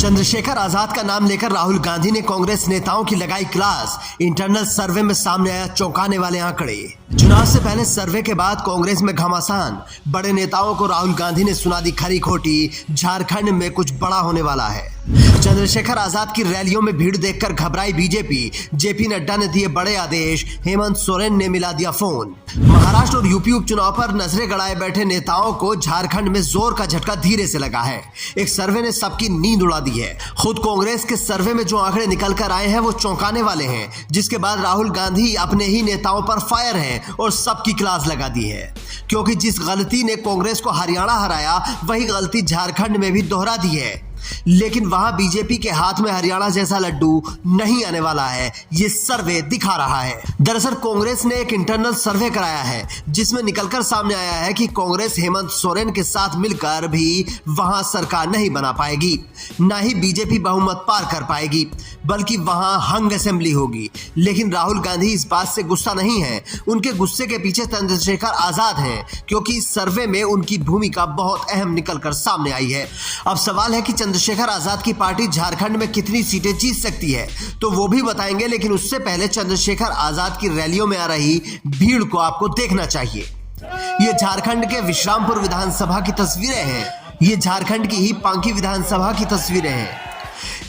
चंद्रशेखर आजाद का नाम लेकर राहुल गांधी ने कांग्रेस नेताओं की लगाई क्लास। इंटरनल सर्वे में सामने आया चौंकाने वाले आंकड़े। चुनाव से पहले सर्वे के बाद कांग्रेस में घमासान। बड़े नेताओं को राहुल गांधी ने सुना दी खरी खोटी। झारखंड में कुछ बड़ा होने वाला है। चंद्रशेखर आजाद की रैलियों में भीड़ देखकर घबराई बीजेपी। जेपी नड्डा ने दिए बड़े आदेश। हेमंत सोरेन ने मिला दिया फोन। महाराष्ट्र और यूपी उपचुनाव पर नजरें गड़ाए बैठे नेताओं को झारखंड में जोर का झटका धीरे से लगा है। एक सर्वे ने सबकी नींद उड़ा दी है। खुद कांग्रेस के सर्वे में जो आंकड़े निकल कर आए हैं वो चौंकाने वाले हैं, जिसके बाद राहुल गांधी अपने ही नेताओं पर फायर हैं और सबकी क्लास लगा दी है। क्योंकि जिस गलती ने कांग्रेस को हरियाणा हराया, वही गलती झारखंड में भी दोहरा दी है। लेकिन वहां बीजेपी के हाथ में हरियाणा जैसा लड्डू नहीं आने वाला है, ये सर्वे दिखा रहा है। दरअसल कांग्रेस ने एक इंटरनल सर्वे कराया है, जिसमें निकलकर सामने आया है कि कांग्रेस हेमंत सोरेन के साथ मिलकर भी वहां सरकार नहीं बना पाएगी, ना ही बीजेपी बहुमत पार कर पाएगी, बल्कि वहां हंग असेंबली होगी। लेकिन राहुल गांधी इस बात से गुस्सा नहीं है। उनके गुस्से के पीछे चंद्रशेखर आजाद हैं, क्योंकि इस सर्वे में उनकी भूमिका बहुत अहम निकलकर सामने आई है। अब सवाल है कि चंद्रशेखर आजाद की पार्टी झारखंड में कितनी सीटें जीत सकती है, तो वो भी बताएंगे। लेकिन उससे पहले चंद्रशेखर आजाद की रैलियों में आ रही भीड़ को आपको देखना चाहिए। ये झारखंड के विश्रामपुर विधानसभा की तस्वीरें हैं। ये झारखंड की ही पांकी विधानसभा की तस्वीरें हैं।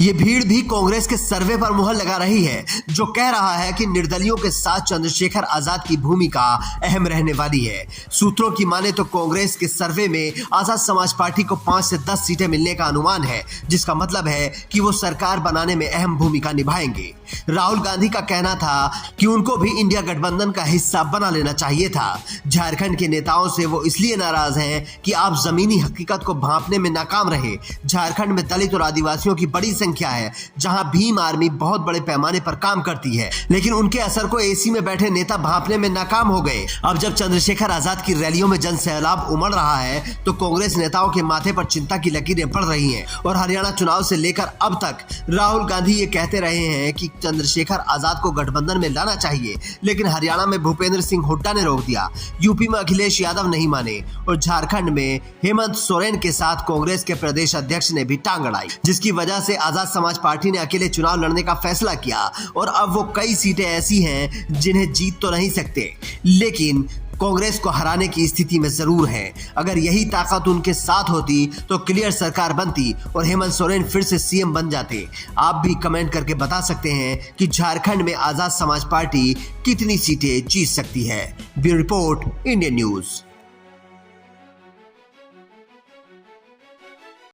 ये भीड़ भी कांग्रेस के सर्वे पर मुहर लगा रही है, जो कह रहा है कि निर्दलियों के साथ चंद्रशेखर आजाद की भूमिका अहम रहने वाली है। सूत्रों की माने तो कांग्रेस के सर्वे में आजाद समाज पार्टी को 5 से 10 सीटें मिलने का अनुमान है, जिसका मतलब है कि वो सरकार बनाने में अहम भूमिका निभाएंगे। राहुल गांधी का कहना था कि उनको भी इंडिया गठबंधन का हिस्सा बना लेना चाहिए था। झारखंड के नेताओं से वो इसलिए नाराज हैं कि आप जमीनी हकीकत को भांपने में नाकाम रहे। झारखंड में दलित और आदिवासियों की बड़ी संख्या है, जहां भीम आर्मी बहुत बड़े पैमाने पर काम करती है, लेकिन उनके असर को एसी में बैठे नेता भांपने में नाकाम हो गए। अब जब चंद्रशेखर आजाद की रैलियों में जन सैलाब उमड़ रहा है, तो कांग्रेस नेताओं के माथे पर चिंता की लकीरें पड़ रही हैं। और हरियाणा चुनाव से लेकर अब तक राहुल गांधी ये कहते रहे हैं कि चंद्रशेखर आजाद को गठबंधन में लाना चाहिए, लेकिन हरियाणा में भूपेंद्र सिंह हुड्डा ने रोक दिया, यूपी में अखिलेश यादव नहीं माने, और झारखंड में हेमंत सोरेन के साथ कांग्रेस के प्रदेश अध्यक्ष ने भी टांग अड़ाई, जिसकी वजह से आजाद समाज पार्टी ने अकेले चुनाव लड़ने का फैसला किया। और अब वो कई सीटें ऐसी हैं जिन्हें जीत तो नहीं सकते, लेकिन कांग्रेस को हराने की स्थिति में जरूर है। अगर यही ताकत उनके साथ होती तो क्लियर सरकार बनती और हेमंत सोरेन फिर से सीएम बन जाते। आप भी कमेंट करके बता सकते हैं कि झारखंड में आजाद समाज पार्टी कितनी सीटें जीत सकती है। Bureau report, Indian news.